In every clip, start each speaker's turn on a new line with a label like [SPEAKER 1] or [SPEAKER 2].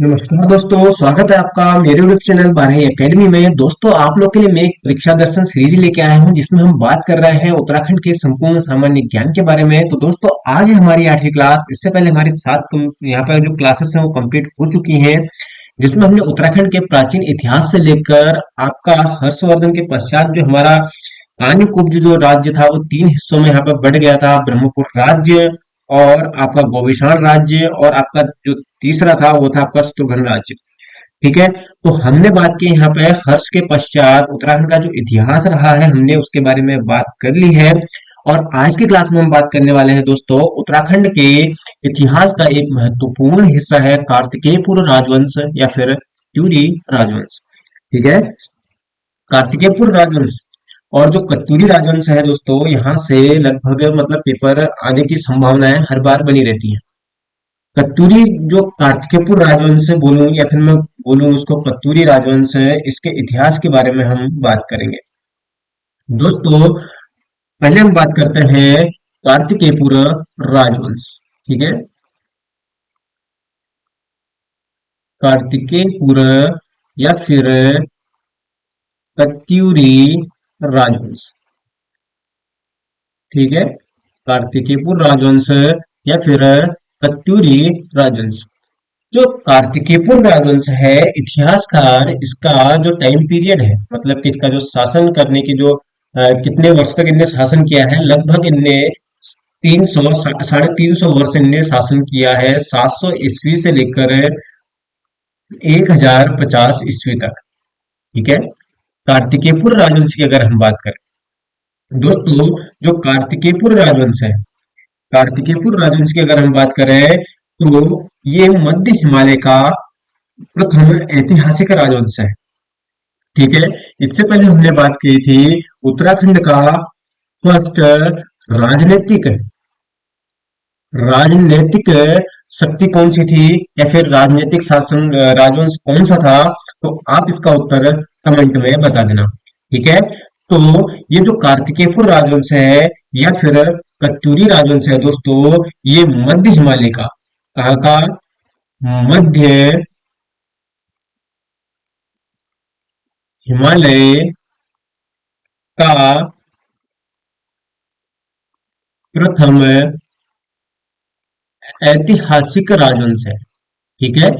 [SPEAKER 1] नमस्कार दोस्तों, स्वागत है आपका मेरे यूट्यूब चैनल बारह एकेडमी में। दोस्तों, आप लोग के लिए मैं एक परीक्षा दर्शन सीरीज लेके आया हूं, जिसमें हम बात कर रहे हैं उत्तराखंड के संपूर्ण सामान्य ज्ञान के बारे में। तो दोस्तों, आज है हमारी 8वीं क्लास। इससे पहले हमारी यहाँ पर जो क्लासेस हैं वो कंप्लीट हो चुकी हैं, जिसमें हमने उत्तराखंड के प्राचीन इतिहास से लेकर आपका हर्षवर्धन के पश्चात जो हमारा कान्यकुब्ज जो राज्य था वो तीन हिस्सों में यहाँ पर बढ़ गया था। ब्रह्मपुर राज्य और आपका गोविशाण राज्य और आपका जो तीसरा था वो था आपका शत्रुघ्न राज्य। ठीक है। तो हमने बात की यहाँ पे हर्ष के पश्चात उत्तराखंड का जो इतिहास रहा है, हमने उसके बारे में बात कर ली है। और आज की क्लास में हम बात करने वाले हैं दोस्तों, उत्तराखंड के इतिहास का एक महत्वपूर्ण हिस्सा है कार्तिकेयपुर राजवंश या फिर त्यूरी राजवंश। ठीक है। कार्तिकेयपुर राजवंश और जो कत्यूरी राजवंश है दोस्तों, यहाँ से लगभग मतलब पेपर आने की संभावनाएं हर बार बनी रहती है। कत्यूरी जो कार्तिकेयपुर राजवंश से बोलूं या फिर मैं बोलूं उसको कत्यूरी राजवंश है, इसके इतिहास के बारे में हम बात करेंगे दोस्तों। पहले हम बात करते हैं कार्तिकेयपुर राजवंश। ठीक है। कार्तिकेयपुर या फिर कत्यूरी राजवंश। ठीक है। कार्तिकेयपुर राजवंश या फिर कत्यूरी राजवंश। जो कार्तिकेयपुर राजवंश है, इतिहासकार इसका जो टाइम पीरियड है, मतलब कि इसका जो शासन करने की जो कितने वर्ष तक इनने शासन किया है, लगभग इनने 300 350 वर्ष इनने शासन किया है, 700 ईस्वी से लेकर 1050 ईस्वी तक। ठीक है। कार्तिकेयपुर राजवंश की अगर हम बात करें दोस्तों, जो कार्तिकेयपुर राजवंश है, कार्तिकेयपुर राजवंश की अगर हम बात करें तो ये मध्य हिमालय का प्रथम ऐतिहासिक राजवंश है। ठीक है। इससे पहले हमने बात की थी उत्तराखंड का फर्स्ट राजनीतिक राजनीतिक शक्ति कौन सी थी या फिर राजनीतिक शासन राजवंश कौन सा था, तो आप इसका उत्तर कमेंट में बता देना। ठीक है। तो ये जो कार्तिकेयपुर राजवंश है या फिर कत्यूरी राजवंश है दोस्तों, ये मध्य हिमालय का, कहाँ का, मध्य हिमालय का प्रथम ऐतिहासिक राजवंश है। ठीक है।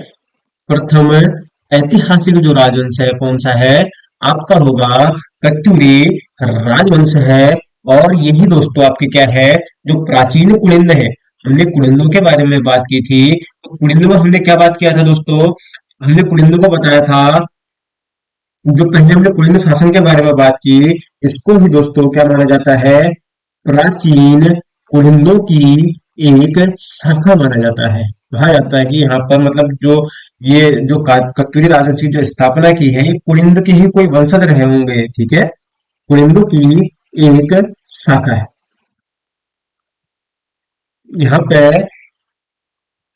[SPEAKER 1] प्रथम ऐतिहासिक जो राजवंश है कौन सा है, आपका होगा कत्यूरी राजवंश है। और यही दोस्तों आपके क्या है, जो प्राचीन कुलिंद है, हमने कुलिंदों के बारे में बात की थी। तो कुलिंद में हमने क्या बात किया था दोस्तों, हमने कुलिंदों को बताया था, जो पहले हमने कुलिंद शासन के बारे में बात की, इसको ही दोस्तों क्या माना जाता है, प्राचीन कुलिंदों की एक शाखा माना जाता है। कहा जाता है कि यहाँ पर मतलब जो ये जो कत्यूरी राजवंश की जो स्थापना की है, ये कुलिंद के ही कोई वंशज रहे होंगे। ठीक है। कुलिंदों की एक शाखा है। यहाँ पे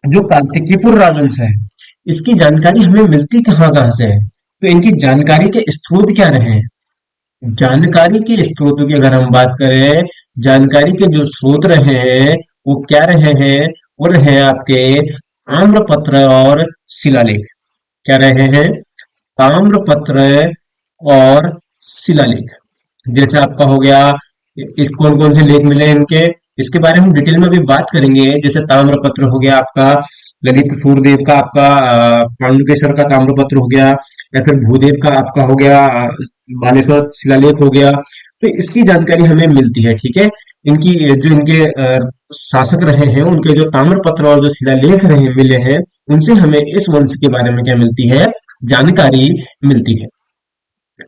[SPEAKER 1] जो कार्तिकीपुर राजवंश है, इसकी जानकारी हमें मिलती कहाँ कहाँ से है, तो इनकी जानकारी के स्रोत क्या रहे हैं। जानकारी के स्रोतों की अगर हम बात करें, जानकारी के जो स्रोत रहे हैं वो क्या रहे हैं, वो रहे हैं आपके ताम्रपत्र और शिलालेख। क्या रहे हैं, ताम्रपत्र और शिलालेख। जैसे आपका हो गया, इस कौन कौन से लेख मिले इनके, इसके बारे में हम डिटेल में भी बात करेंगे। जैसे ताम्रपत्र हो गया आपका ललित सूर्यदेव का, आपका पांडुकेश्वर का ताम्रपत्र हो गया, या फिर भूदेव का आपका हो गया बालेश्वर शिलालेख हो गया। तो इसकी जानकारी हमें मिलती है। ठीक है। इनकी जो इनके शासक रहे हैं, उनके जो ताम्रपत्र और जो शिलालेख रहे मिले हैं, उनसे हमें इस वंश के बारे में क्या मिलती है, जानकारी मिलती है।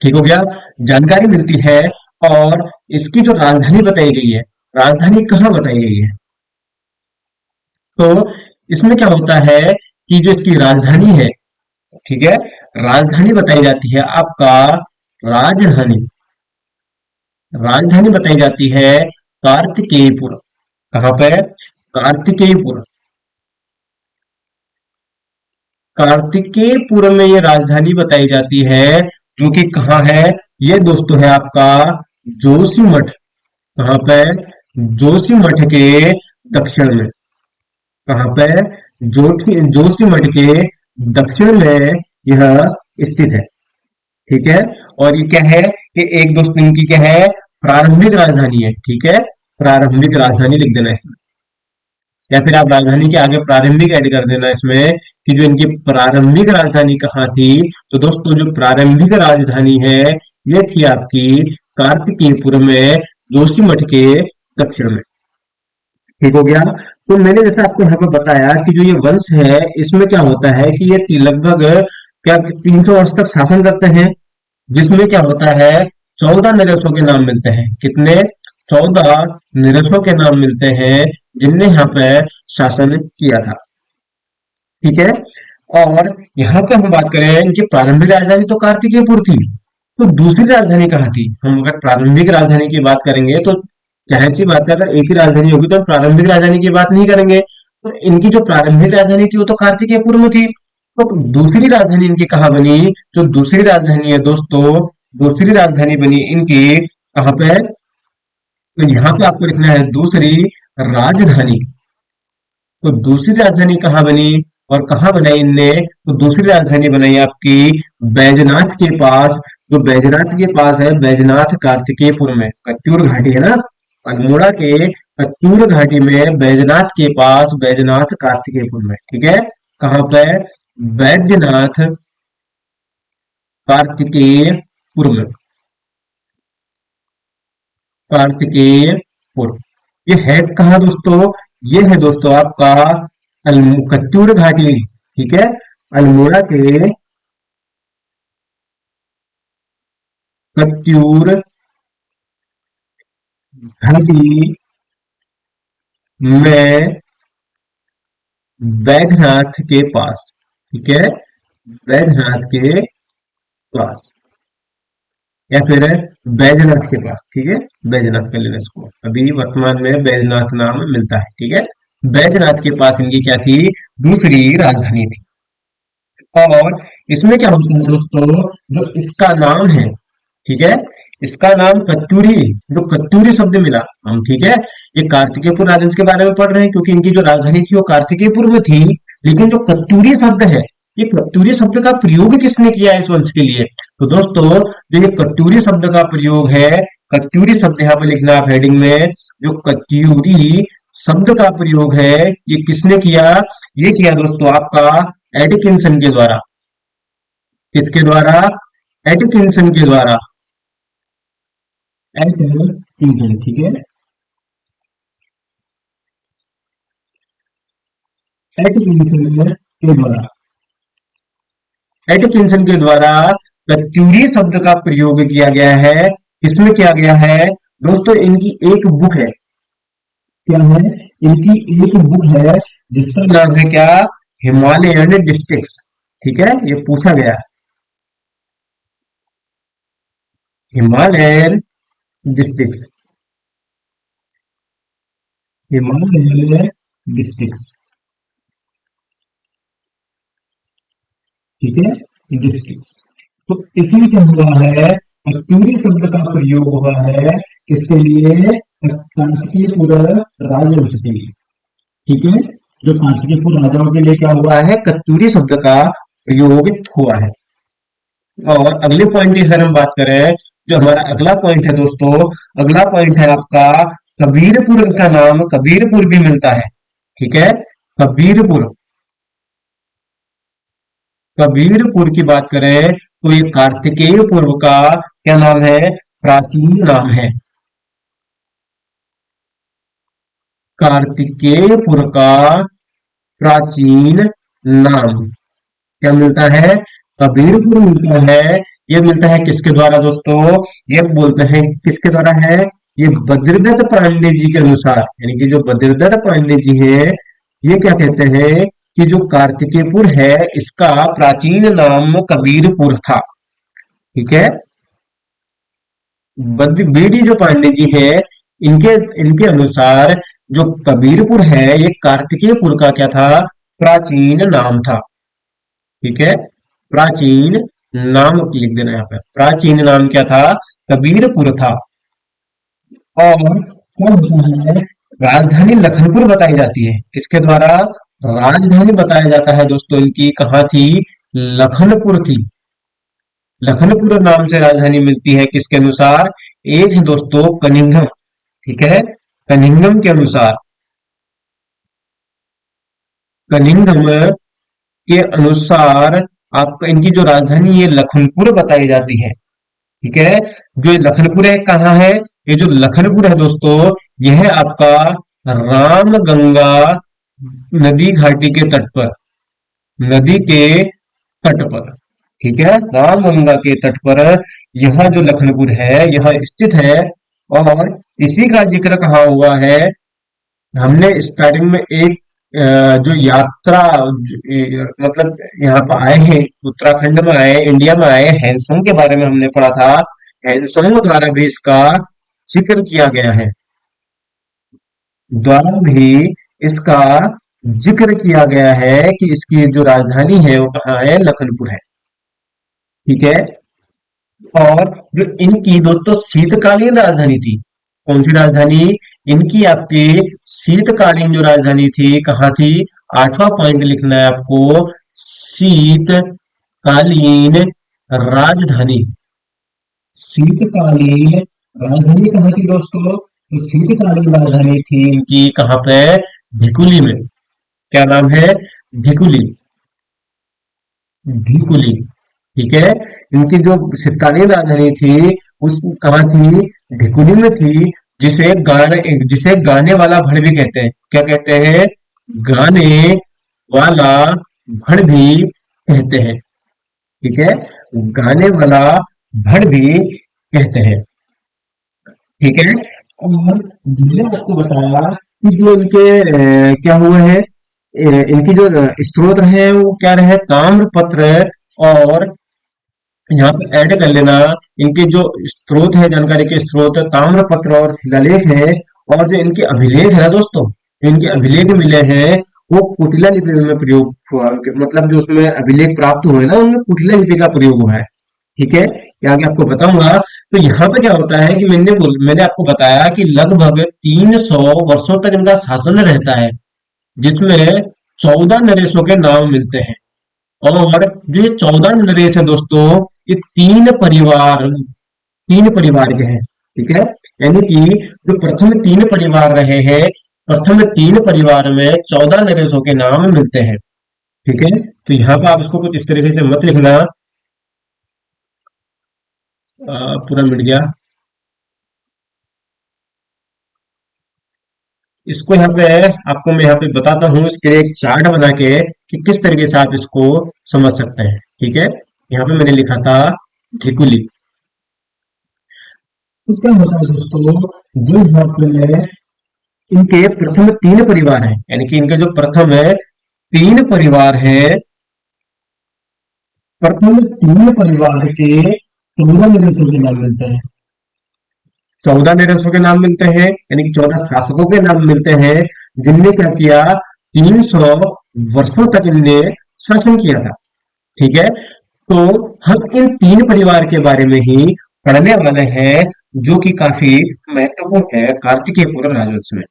[SPEAKER 1] ठीक हो गया। जानकारी मिलती है। और इसकी जो राजधानी बताई गई है, राजधानी कहाँ बताई गई है, तो इसमें क्या होता है कि जो इसकी राजधानी है, ठीक है, राजधानी बताई जाती है आपका, राजधानी राजधानी बताई जाती है कार्तिकेयपुर। कहाँ पे, कार्तिकेयपुर। कार्तिकेयपुर में ये राजधानी बताई जाती है, जो कि कहाँ है, ये दोस्तों है आपका जोशीमठ। कहाँ पे, जोशीमठ के दक्षिण में। कहाँ पे, जोशीमठ के दक्षिण में यह स्थित है। ठीक है। और ये क्या है कि एक दोस्त इनकी क्या है, प्रारंभिक राजधानी है। ठीक है, प्रारंभिक राजधानी लिख देना इसमें, या फिर आप राजधानी के आगे प्रारंभिक ऐड कर देना इसमें कि जो इनकी प्रारंभिक राजधानी कहाँ थी। तो दोस्तों जो प्रारंभिक राजधानी है ये थी आपकी कार्तिकेयपुर में, जोशीमठ के दक्षिण में। ठीक हो गया। तो मैंने जैसे आपको यहाँ पे बताया कि जो ये वंश है इसमें क्या होता है कि ये लगभग क्या 300 वर्ष तक शासन करते हैं, जिसमें क्या होता है 14 नरेशों के नाम मिलते हैं। कितने? 14 नरेशों के नाम मिलते हैं जिनने यहाँ पे शासन किया था। ठीक है। और यहाँ पे हम बात करें इनकी प्रारंभिक राजधानी तो कार्तिकेयपुर थी, तो दूसरी राजधानी कहाँ थी? हम अगर प्रारंभिक राजधानी की बात करेंगे तो जाहिर सी बात है, अगर एक ही राजधानी होगी तो हम प्रारंभिक राजधानी की बात नहीं करेंगे। तो इनकी जो प्रारंभिक राजधानी थी वो तो कार्तिकेयपुर में थी, तो दूसरी राजधानी इनकी कहाँ बनी? जो दूसरी राजधानी है दोस्तों, दूसरी राजधानी बनी इनकी कहाँ पे? तो यहाँ पे आपको लिखना है दूसरी राजधानी। तो दूसरी राजधानी कहाँ बनी और कहाँ बनाई इनने? तो दूसरी राजधानी बनाई आपकी बैजनाथ के पास। जो बैजनाथ के पास है, बैजनाथ कार्तिकेयपुर में, कत्यूर घाटी है ना, अल्मोड़ा के कत्यूर घाटी में बैजनाथ के पास, बैजनाथ कार्तिकेयपुर में। ठीक है। कहाँ पे? बैद्यनाथ कार्तिकेयपुर में, कार्तिकेयपुर। ये है कहाँ दोस्तों? ये है दोस्तों आपका कत्यूर घाटी। ठीक है, अल्मोड़ा के कत्यूर घाटी में बैद्यनाथ के पास। ठीक है, बैद्यनाथ के पास, या फिर बैजनाथ के पास। ठीक है, बैजनाथ कर लेना इसको, अभी वर्तमान में बैजनाथ नाम मिलता है। ठीक है, बैजनाथ के पास इनकी क्या थी? दूसरी राजधानी थी। और इसमें क्या होता है दोस्तों, जो इसका नाम है, ठीक है, इसका नाम कत्यूरी, जो कत्यूरी शब्द मिला हम, ठीक है, ये कार्तिकेयपुर राजवंश के बारे में पढ़ रहे हैं क्योंकि इनकी जो राजधानी थी वो कार्तिकेयपुर में थी। लेकिन जो कत्यूरी शब्द है, ये कत्यूरी शब्द का प्रयोग किसने किया है इस वंश के लिए? तो दोस्तों जो ये कत्यूरी शब्द का प्रयोग है, कत्यूरी शब्द यहाँ पे लिखना आप हेडिंग में, जो कत्यूरी शब्द का प्रयोग है ये किसने किया? ये किया दोस्तों आपका एडिकिंसन के द्वारा। किसके द्वारा? एडिकिंसन के द्वारा। एडिकिंसन, ठीक है, एडिकिंसन के द्वारा, एडिकिंसन के द्वारा कत्यूरी शब्द का प्रयोग किया गया है। किसमें किया गया है दोस्तों? इनकी एक बुक है, क्या है? इनकी एक बुक है जिसका नाम है क्या? Himalayan districts. ठीक है, ये पूछा गया, हिमालयन डिस्ट्रिक्ट्स, हिमालयन डिस्ट्रिक्ट्स। ठीक है, डिस्ट्रिक्ट्स। तो इसमें क्या हुआ है, कत्यूरी शब्द का प्रयोग हुआ है किसके लिए? कार्तिकेयपुर राजवंश के लिए। ठीक है, जो कार्तिकेयपुर राजाओं के लिए क्या हुआ है, कत्यूरी शब्द का प्रयोग हुआ है। और अगले पॉइंट की अगर हम बात करें, जो हमारा अगला पॉइंट है दोस्तों, अगला पॉइंट है आपका कबीरपुर का नाम, कबीरपुर भी मिलता है। ठीक है, कबीरपुर, कबीरपुर की बात करें तो ये कार्तिकेयपुर का क्या नाम है? प्राचीन नाम है। कार्तिकेयपुर का प्राचीन नाम क्या मिलता है? कबीरपुर मिलता है। ये मिलता है किसके द्वारा दोस्तों? ये बोलते हैं किसके द्वारा है? ये बद्रीदत्त पांडे जी के अनुसार, यानी कि जो बद्रीदत्त पांडे जी हैं, ये क्या कहते हैं कि जो कार्तिकेयपुर है इसका प्राचीन नाम कबीरपुर था। ठीक है, बीडी जो पांडे जी हैं, इनके इनके अनुसार जो कबीरपुर है ये कार्तिकेयपुर का क्या था? प्राचीन नाम था। ठीक है, प्राचीन नाम लिख देना यहाँ पे, प्राचीन नाम क्या था? कबीरपुर था। और क्या होता है, राजधानी लखनपुर बताई जाती है किसके द्वारा? राजधानी बताया जाता है दोस्तों इनकी कहाँ थी, लखनपुर थी। लखनपुर नाम से राजधानी मिलती है किसके अनुसार, एक है दोस्तों कनिंघम, ठीक है, कनिंघम के अनुसार, कनिंघम के अनुसार आपका इनकी जो राजधानी है लखनपुर बताई जाती है, ठीक है। जो ये लखनपुर है कहाँ है, ये जो लखनपुर है दोस्तों, यह है आपका रामगंगा नदी घाटी के तट पर, नदी के तट पर, ठीक है, रामगंगा के तट पर यह जो लखनपुर है यह स्थित है। और इसी का जिक्र कहाँ हुआ है, हमने स्टार्टिंग में एक जो यात्रा मतलब यहाँ पर आए हैं, उत्तराखंड में आए, इंडिया में आए हैंसोंग के बारे में हमने पढ़ा था। हैंसोंग द्वारा भी इसका जिक्र किया गया है, द्वारा भी इसका जिक्र किया गया है कि इसकी जो राजधानी है वो कहाँ है, लखनपुर है, ठीक है। और जो इनकी दोस्तों शीतकालीन राजधानी थी, कौन सी राजधानी, इनकी आपकी शीतकालीन जो राजधानी थी कहाँ थी, आठवां पॉइंट लिखना है आपको, शीतकालीन राजधानी, शीतकालीन राजधानी कहाँ थी दोस्तों, तो शीतकालीन राजधानी थी इनकी कहाँ पे, भिकुली में। क्या नाम है, भिकुली, भिकुली, ठीक है। इनकी जो शीतकालीन राजधानी थी उस कहाँ थी, ढिकुली में थी, जिसे गाने वाला भड़ भी कहते हैं, क्या कहते हैं, गाने वाला भड़ भी कहते हैं, ठीक है, गाने वाला भड़ भी कहते हैं, ठीक है। और मैंने आपको बताया कि जो इनके क्या हुए हैं, इनकी जो स्रोत रहे वो क्या रहे, ताम्रपत्र, और यहाँ पे ऐड कर लेना, इनके जो स्रोत है, जानकारी के स्रोत ताम्रपत्र और शिलालेख है। और जो इनके अभिलेख है ना दोस्तों, जो इनके अभिलेख मिले हैं वो कुटिला लिपि में प्रयोग हुआ, मतलब जो उसमें अभिलेख प्राप्त हुए ना उनमें कुटिला लिपि का प्रयोग हुआ है, ठीक है, ये आगे आपको बताऊंगा। तो यहाँ पे क्या होता है कि मैंने आपको बताया कि लगभग 300 वर्षों तक इनका शासन रहता है, जिसमें 14 नरेशों के नाम मिलते हैं। और जो ये 14 नरेश है दोस्तों, ये तीन परिवार के हैं, ठीक है। यानी कि जो प्रथम तीन परिवार रहे हैं, प्रथम तीन परिवार में 14 नरेशों के नाम मिलते हैं, ठीक है। तो यहाँ पर आप इसको कुछ इस तरीके से मत लिखना, पूरा मिट गया। इसको यहाँ पे आपको मैं यहाँ पे बताता हूँ, इसके लिए एक चार्ट बना के कि किस तरीके से आप इसको समझ सकते हैं, ठीक है। यहाँ पे मैंने लिखा था ढिकुली। तो क्या होता है दोस्तों, जो यहाँ पे इनके प्रथम तीन परिवार हैं, यानी कि इनके जो प्रथम है तीन परिवार हैं, प्रथम तीन परिवार के 14 निवेशों के नाम मिलते हैं, 14 निवेशों के नाम मिलते हैं, यानी कि 14 शासकों के नाम मिलते हैं, जिनने क्या किया, 300 वर्षों तक इनने शासन किया था, ठीक है। तो हम इन तीन परिवार के बारे में ही पढ़ने वाले हैं, जो कि काफी महत्वपूर्ण है कार्तिकेय पुराण राजवंश में,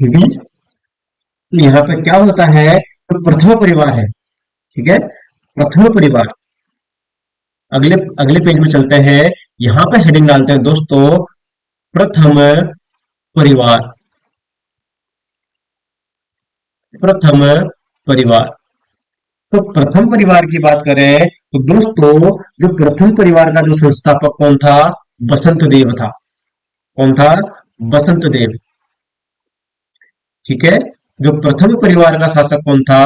[SPEAKER 1] ठीक है। तो यहाँ पे क्या होता है, तो प्रथम परिवार है, ठीक है, प्रथम परिवार। अगले अगले पेज में चलते हैं, यहाँ पे हेडिंग डालते हैं दोस्तों, प्रथम परिवार, प्रथम परिवार। तो प्रथम परिवार की बात करें तो दोस्तों, जो प्रथम परिवार का जो संस्थापक कौन था, बसंत देव था, कौन था, बसंत देव, ठीक है। जो प्रथम परिवार का शासक कौन था,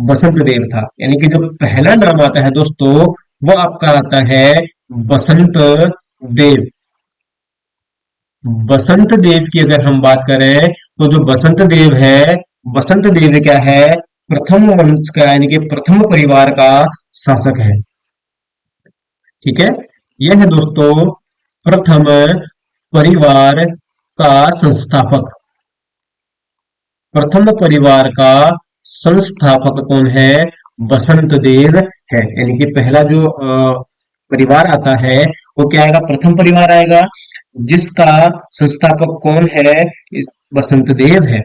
[SPEAKER 1] बसंत देव था। यानी कि जो पहला नाम आता है दोस्तों, वो आपका आता है बसंत देव। बसंत देव की अगर हम बात करें तो जो बसंत देव है, बसंत देव क्या है, प्रथम वंश का, यानी कि प्रथम परिवार का शासक है, ठीक है। यह है दोस्तों प्रथम परिवार का संस्थापक, प्रथम परिवार का संस्थापक कौन है, बसंत देव है। यानी कि पहला जो परिवार आता है वो क्या आएगा, प्रथम परिवार आएगा, जिसका संस्थापक कौन है, इस बसंत देव है,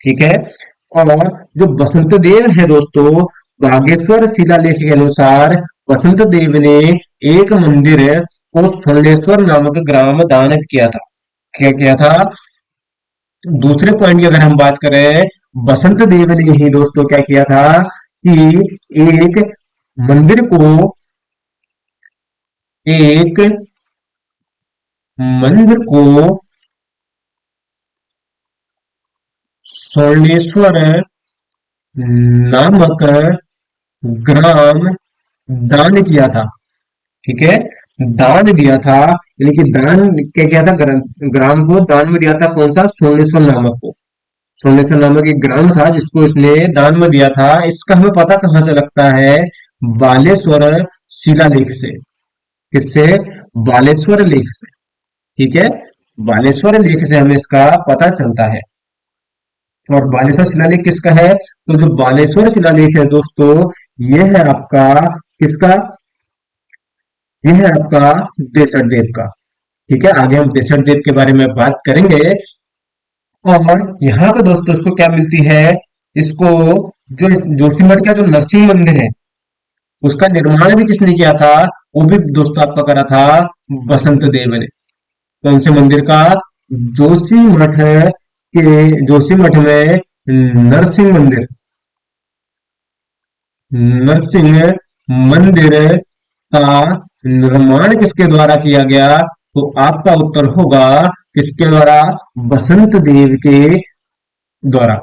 [SPEAKER 1] ठीक है। और जो बसंत देव है दोस्तों, बागेश्वर शिलालेख के अनुसार बसंत देव ने एक मंदिर को सोलेश्वर नामक ग्राम दान किया था। क्या किया था? दूसरे पॉइंट की अगर हम बात करें, बसंत देव ने ही दोस्तों क्या किया था कि एक मंदिर को एक मंदिर को सोमेश्वर नामक ग्राम दान किया था। ठीक है, दान दिया था, यानी कि दान क्या किया था, ग्राम को दान में दिया था। कौन सा? सोमेश्वर नामक को। सोमेश्वर नामक एक ग्राम था जिसको इसने दान में दिया था। इसका हमें पता कहाँ से लगता है? बालेश्वर शिलालेख से। किससे? बालेश्वर लेख से। ठीक है, बालेश्वर लेख से हमें इसका पता चलता है। और बालेश्वर शिलालेख किसका है? तो जो बालेश्वर शिलालेख है दोस्तों, ये है आपका किसका? ये है आपका देसर देव का। ठीक है, आगे हम देसर देव के बारे में बात करेंगे। और यहाँ पे दोस्तों इसको क्या मिलती है? इसको जो जोशीमठ का जो नरसिंह मंदिर है, उसका निर्माण भी किसने किया था? वो भी दोस्तों आपका करा था बसंत देव ने। कौन से मंदिर का? जोशीमठ के जोशीमठ में नरसिंह मंदिर, नरसिंह मंदिर का निर्माण किसके द्वारा किया गया? तो आपका उत्तर होगा किसके द्वारा? बसंत देव के द्वारा।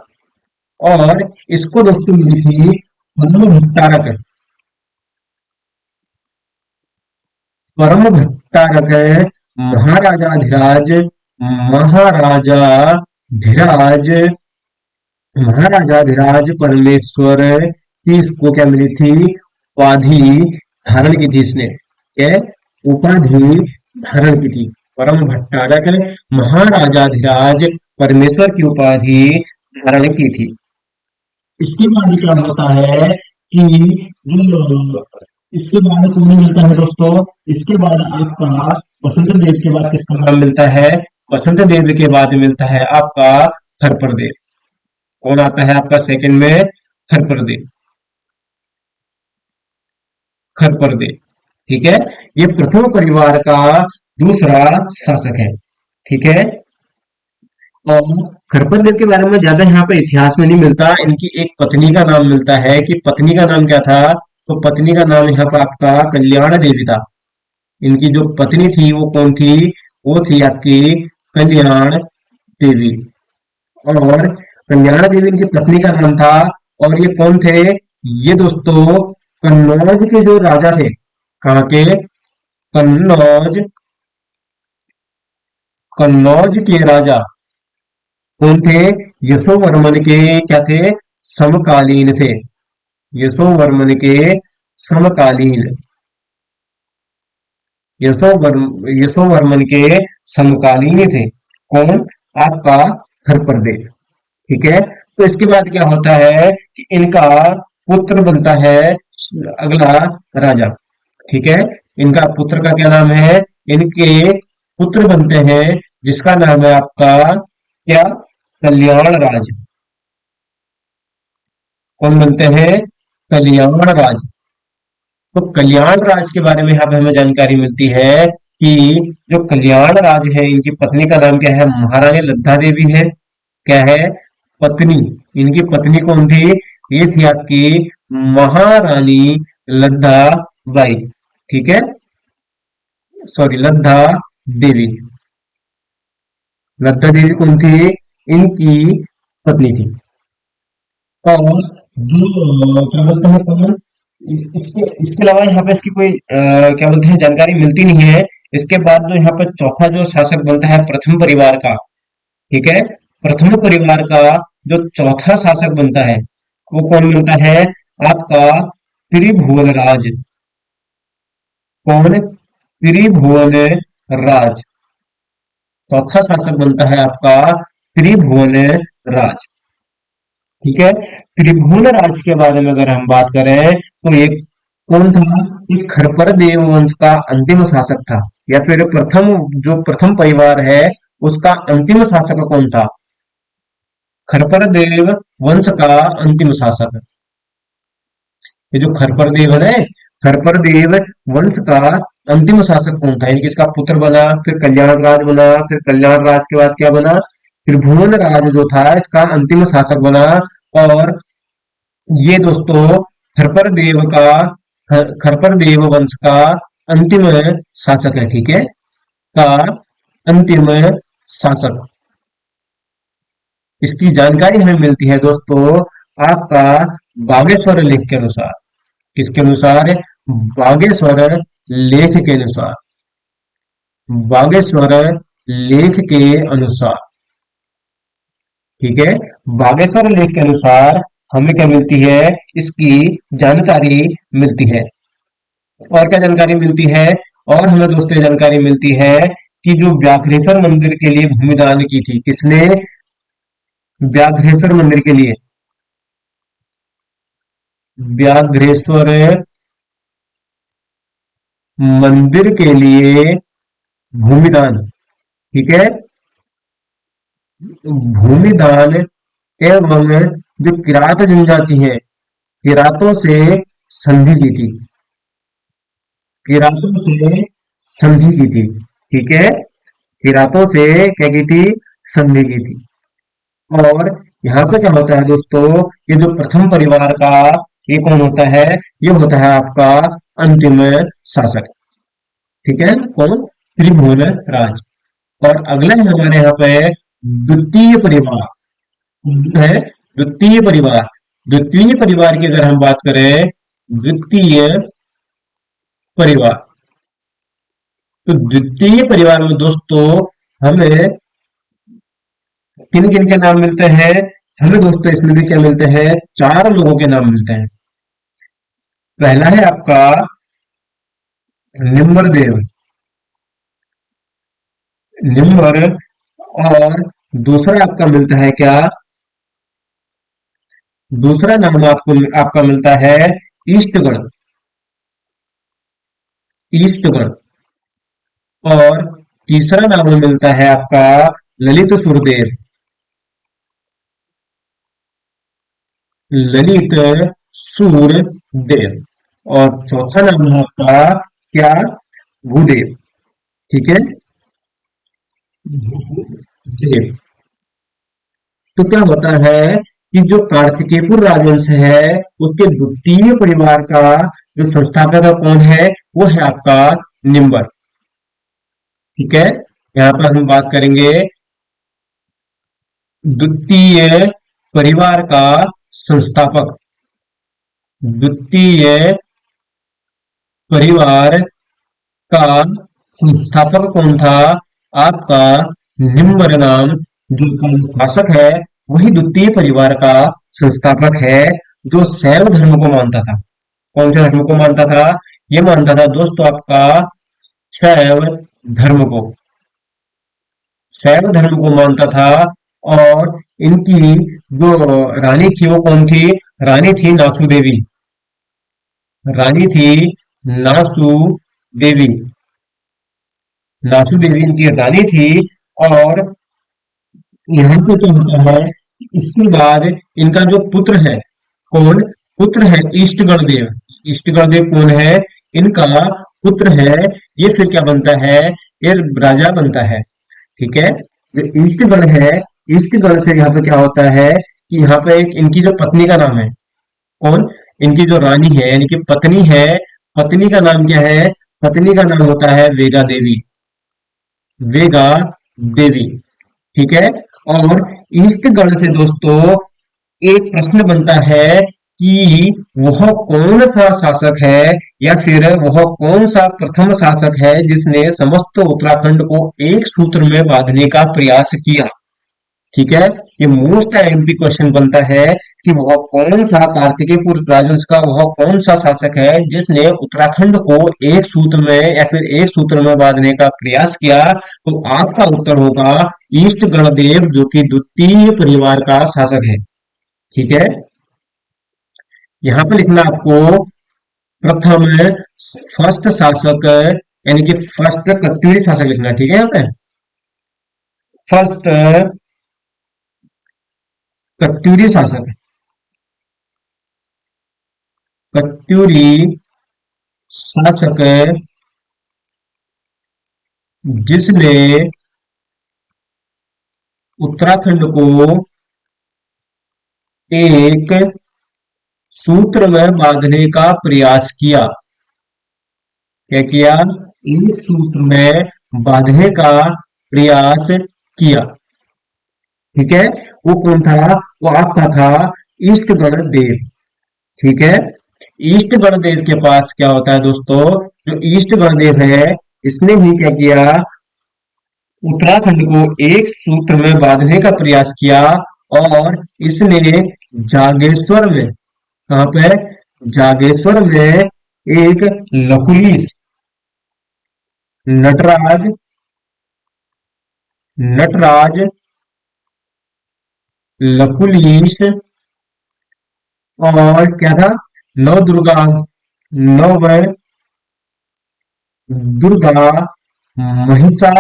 [SPEAKER 1] और इसको दोस्तों मिली थी परम भट्टारक। परम भट्टारक महाराजाधिराज महाराजाधिराज महाराजाधिराज परमेश्वर की इसको क्या मिली थी? उपाधि धारण की थी इसने। क्या? उपाधि धारण की थी। परम भट्टारक महाराजाधिराज परमेश्वर की उपाधि धारण की थी। इसके बाद क्या होता है कि जो इसके बाद कौन मिलता है दोस्तों? इसके बाद आपका बसंत देव के बाद किसका नाम मिलता है? बसंत देव के बाद मिलता है आपका खरपर। कौन आता है आपका सेकंड में? खरपर्दे। खरपर्दे। ठीक है, ये प्रथम परिवार का दूसरा शासक है। ठीक है, और खरपर्दे के बारे में ज्यादा यहाँ पे इतिहास में नहीं मिलता। इनकी एक पत्नी का नाम मिलता है कि पत्नी का नाम क्या था? तो पत्नी का नाम यहाँ पर आपका कल्याण देवी था। इनकी जो पत्नी थी वो कौन थी? वो थी आपकी कल्याण देवी। और कल्याण देवी इनकी पत्नी का नाम था। और ये कौन थे? ये दोस्तों कन्नौज के जो राजा थे। कहाँ के? कन्नौज। कन्नौज के राजा कौन थे? यशोवर्मन के क्या थे? समकालीन थे। यशोवर्मन के समकालीन। यशोवर्मन के समकालीन थे। कौन? आपका हरप्रदेव। ठीक है, तो इसके बाद क्या होता है कि इनका पुत्र बनता है अगला राजा। ठीक है, इनका पुत्र का क्या नाम है? इनके पुत्र बनते हैं जिसका नाम है आपका क्या? कल्याण राज। कौन बनते हैं? कल्याण राज। तो कल्याण राज के बारे में यहाँ पे हमें जानकारी मिलती है कि जो कल्याण राज है, इनकी पत्नी का नाम क्या है? महारानी लद्दा देवी है। क्या है? पत्नी। इनकी पत्नी कौन थी? ये थी आपकी महारानी लद्दा बाई। ठीक है, सॉरी, लद्दा देवी। लद्दा देवी कौन थी? इनकी पत्नी थी। और जो क्या बोलते हैं कौन? इसके इसके अलावा यहाँ पे इसकी कोई क्या बोलते हैं जानकारी मिलती नहीं है। इसके बाद जो यहाँ पे चौथा जो शासक बनता है प्रथम परिवार का। ठीक है, प्रथम परिवार का जो चौथा शासक बनता है वो कौन बनता है? आपका त्रिभुवन राज। कौन? त्रिभुवन राज। चौथा शासक बनता है आपका त्रिभुवन राज। ठीक है, त्रिभुवन राज के बारे में अगर हम बात करें तो ये कौन था? ये खरपर देव वंश का अंतिम शासक था। या फिर प्रथम जो प्रथम परिवार है उसका अंतिम शासक कौन था? खरपरदेव वंश का अंतिम शासक। ये जो खरपरदेव है ना, खरपरदेव वंश का अंतिम शासक कौन था, यानी कि इसका पुत्र बना, फिर कल्याण राज बना, फिर कल्याण राज के बाद क्या बना, फिर भुवन राज जो था इसका अंतिम शासक बना। और ये दोस्तों खरपरदेव का खरपरदेव वंश का अंतिम शासक है, ठीक है, का अंतिम शासक। इसकी जानकारी हमें मिलती है दोस्तों आपका बागेश्वर लेख के अनुसार। किसके अनुसार? बागेश्वर लेख के अनुसार। बागेश्वर लेख के अनुसार, ठीक है। बागेश्वर लेख के अनुसार हमें क्या मिलती है, इसकी जानकारी मिलती है। और क्या जानकारी मिलती है? और हमें दोस्तों ये जानकारी मिलती है कि जो व्याघ्रेश्वर मंदिर के लिए भूमि दान की थी, किसने? व्याघ्रेश्वर मंदिर के लिए, व्याघ्रेश्वर मंदिर के लिए भूमि दान, ठीक है, भूमि दान एवं जो किरात जनजाति है, किरातों से संधि की थी, किरातों से संधि की थी, ठीक है, किरातों से क्या की थी? संधि की थी। और यहाँ पे क्या होता है दोस्तों, ये जो प्रथम परिवार का, ये कौन होता है? ये होता है आपका अंतिम शासक, ठीक है, कौन? त्रिभुवन राज। और अगला है हमारे यहाँ पे द्वितीय परिवार, है द्वितीय परिवार। द्वितीय परिवार की अगर हम बात करें, द्वितीय परिवार, तो द्वितीय परिवार में दोस्तों हमें किन किन के नाम मिलते हैं? हमें दोस्तों इसमें भी क्या मिलते हैं? चार लोगों के नाम मिलते हैं। पहला है आपका निम्बरदेव, निम्बर। और दूसरा आपका मिलता है क्या? दूसरा नाम आपको आपका मिलता है ईस्टगण, ईस्टगण। और तीसरा नाम मिलता है आपका ललित सुरदेव, ललित सूरदेव। और चौथा नाम है आपका क्या? भूदेव, ठीक है, भूदेव। तो क्या होता है कि जो कार्तिकेयपुर राजवंश है उसके द्वितीय परिवार का जो संस्थापक है कौन है? वो है आपका निम्बर, ठीक है। यहाँ पर हम बात करेंगे द्वितीय परिवार का संस्थापक, द्वितीय परिवार का संस्थापक कौन था? आपका निम्बर नाम, जो का जो शासक है वही द्वितीय परिवार का संस्थापक है, जो शैव धर्म को मानता था। कौन से धर्म को मानता था? ये मानता था दोस्तों आपका शैव धर्म को, शैव धर्म को मानता था। और इनकी जो रानी थी वो कौन थी? रानी थी नासु देवी, रानी थी नासु देवी, नासु देवी इनकी रानी थी। और यहाँ पे क्या होता है, इसके बाद इनका जो पुत्र है, कौन पुत्र है? इष्टगण देव। इष्टगण देव कौन है? इनका पुत्र है। ये फिर क्या बनता है? ये राजा बनता है, ठीक है। जो इष्टगण है, इष्टगण से यहाँ पे क्या होता है कि यहाँ पे एक इनकी जो पत्नी का नाम है, कौन? इनकी जो रानी है यानी कि पत्नी है, पत्नी का नाम क्या है? पत्नी का नाम होता है वेगा देवी, वेगा देवी, ठीक है। और ईस्ट गण से दोस्तों एक प्रश्न बनता है कि वह कौन सा शासक है, या फिर वह कौन सा प्रथम शासक है जिसने समस्त उत्तराखंड को एक सूत्र में बांधने का प्रयास किया, ठीक है। ये मोस्ट आईएमपी क्वेश्चन बनता है कि वह कौन सा कार्तिकेयपुर राजवंश का वह कौन सा शासक है जिसने उत्तराखंड को एक सूत्र में या फिर एक सूत्र में बांधने का प्रयास किया। तो आपका उत्तर होगा ईस्ट गणदेव, जो कि द्वितीय परिवार का शासक है, ठीक है। यहाँ पे लिखना आपको प्रथम, फर्स्ट शासक, यानी कि फर्स्ट कत्यूरी शासक लिखना, ठीक है। यहाँ पे फर्स्ट कत्यूरी शासक, कत्यूरी शासक जिसने उत्तराखंड को एक सूत्र में बांधने का प्रयास किया। क्या किया? एक सूत्र में बांधने का प्रयास किया। ठीक है। वो कौन था? वो आपका था ईस्ट गणदेव। ठीक है। ईस्ट गणदेव के पास क्या होता है दोस्तों? जो ईस्ट गणदेव है, इसने ही क्या किया? उत्तराखंड को एक सूत्र में बांधने का प्रयास किया। और इसने जागेश्वर में, कहां पे? जागेश्वर में एक लकुलिस, नटराज, नटराज लकुलिस, और क्या था? नव दुर्गा, नव दुर्गा महिषा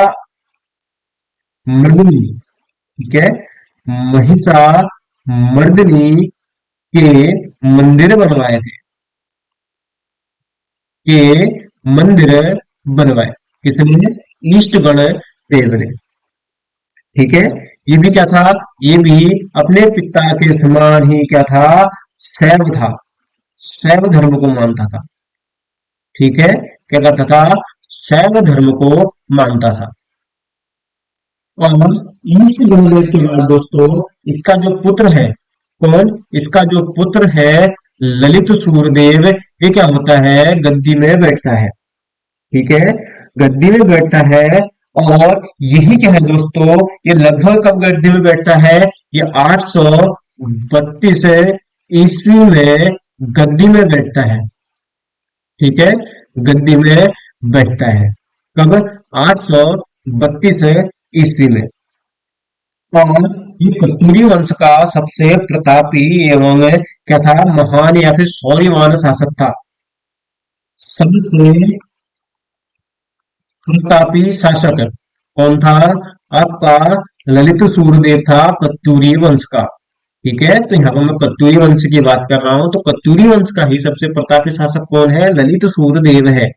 [SPEAKER 1] मर्दिनी। ठीक है। महिषा मर्दिनी के मंदिर बनवाए थे, के मंदिर बनवाए। किसने? ईस्ट गण देव ने। ठीक है। ये भी क्या था? ये भी अपने पिता के समान ही क्या था? शैव था, शैव धर्म को मानता था। ठीक है। क्या करता था? शैव धर्म को मानता था। और ईस्ट गुरुदेव के बाद दोस्तों, इसका जो पुत्र है, कौन? इसका जो पुत्र है ललित सूर्यदेव, ये क्या होता है? गद्दी में बैठता है। ठीक है। गद्दी में बैठता है। और यही क्या है दोस्तों? ये लगभग कब गद्दी में बैठता है? ये 832 ईस्वी में गद्दी में बैठता है। ठीक है। गद्दी में बैठता है कब? 832 ईस्वी में। और ये कत्यूरी वंश का सबसे प्रतापी एवं क्या था? महान या फिर शौर्यवान शासक था। सबसे प्रतापी शासक कौन था? आपका ललित सूर्यदेव था, कत्यूरी वंश का। ठीक है। तो यहाँ पर मैं कत्यूरी वंश की बात कर रहा हूं, तो कत्यूरी वंश का ही सबसे प्रतापी शासक कौन है? ललित सूर्यदेव है।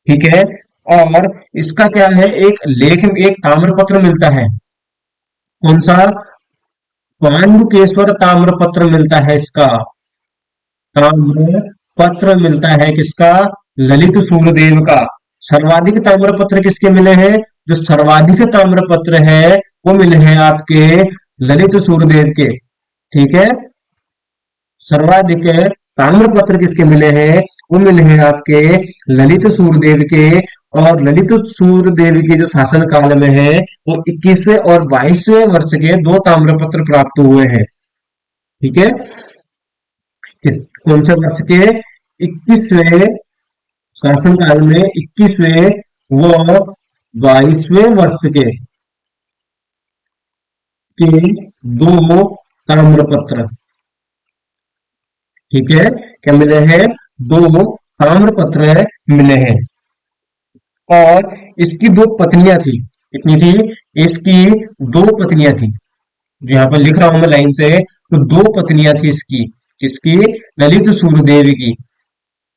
[SPEAKER 1] ठीक है। और इसका क्या है? एक लेख, एक ताम्रपत्र मिलता है। कौन सा? पांडुकेश्वर ताम्रपत्र मिलता है इसका। ताम्र पत्र मिलता है किसका? ललित सूर्यदेव का। सर्वाधिक ताम्र पत्र किसके मिले हैं? जो सर्वाधिक ताम्र पत्र है वो मिले हैं आपके ललित सूर्यदेव के। ठीक है। सर्वाधिक ताम्र पत्र किसके मिले हैं? वो मिले हैं आपके ललित सूर्यदेव के। और ललित सूर्यदेव के जो शासन काल में है, वो 21वें और 22वें वर्ष के दो ताम्र पत्र प्राप्त हुए हैं। ठीक है। कौन से वर्ष के? 21वें शासन काल में, 21वें व 22वें वर्ष के दो ताम्रपत्र। ठीक है। क्या मिले हैं? दो ताम्रपत्र मिले हैं। और इसकी दो पत्नियां थी। कितनी थी? इसकी दो पत्नियां थी। जो यहाँ पर लिख रहा हूं मैं लाइन से, तो दो पत्नियां थी इसकी। किसकी? ललित सूर्यदेवी की।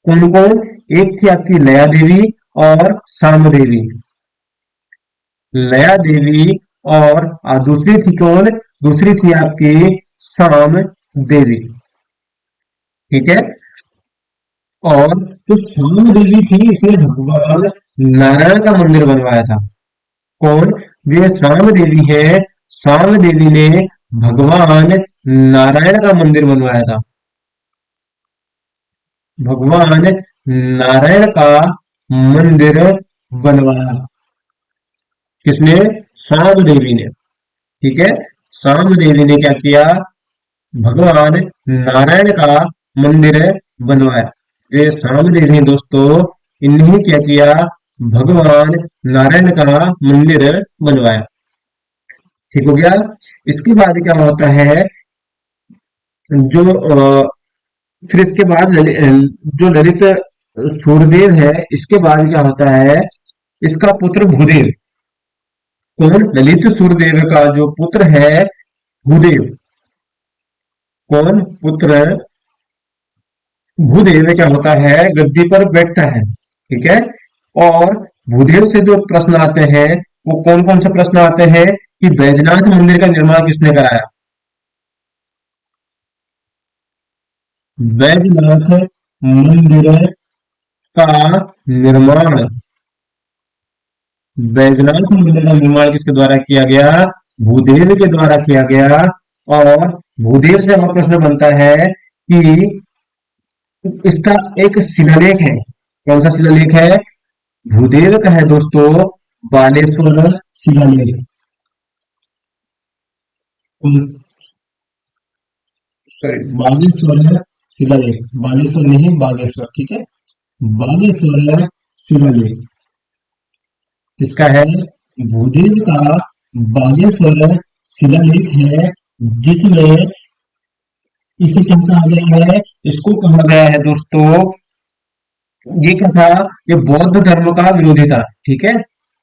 [SPEAKER 1] कौन कौन? एक थी आपकी लया देवी और साम देवी। लया देवी। और दूसरी थी कौन? दूसरी थी आपकी साम देवी। ठीक है। और जो साम देवी थी, इसने भगवान नारायण का मंदिर बनवाया था। कौन? वे साम देवी है। साम देवी ने भगवान नारायण का मंदिर बनवाया था। भगवान नारायण का मंदिर बनवाया किसने? साम देवी ने। ठीक है। साम देवी ने क्या किया? भगवान नारायण का मंदिर बनवाया। ये साम देवी दोस्तों, इन्हीं क्या किया? भगवान नारायण का मंदिर बनवाया। ठीक हो गया। इसके बाद क्या होता है? जो फिर इसके बाद जो ललित सूर्यदेव है, इसके बाद क्या होता है? इसका पुत्र भूदेव। कौन? ललित सूर्यदेव का जो पुत्र है भूदेव। कौन पुत्र भूदेव क्या होता है, गद्दी पर बैठता है। ठीक है। और भूदेव से जो प्रश्न आते हैं वो कौन कौन से प्रश्न आते हैं कि बैजनाथ मंदिर का निर्माण किसने कराया। बैजनाथ मंदिर का निर्माण, बैजनाथ मंदिर का निर्माण किसके द्वारा किया गया, भूदेव के द्वारा किया गया। और भूदेव से और प्रश्न बनता है कि इसका एक शिलालेख है। कौन सा शिलालेख है, भूदेव का है दोस्तों, बालेश्वर शिलालेख। सॉरी, बागेश्वर शिलालेख, बालेश्वर नहीं बागेश्वर। ठीक है, बागेश्वर शिलालेख इसका है, भूदेव का बागेश्वर शिलालेख है, जिसमें इसे क्या कहा गया है, इसको कहा गया है दोस्तों, ये क्या था, ये बौद्ध धर्म का विरोधी था। ठीक है,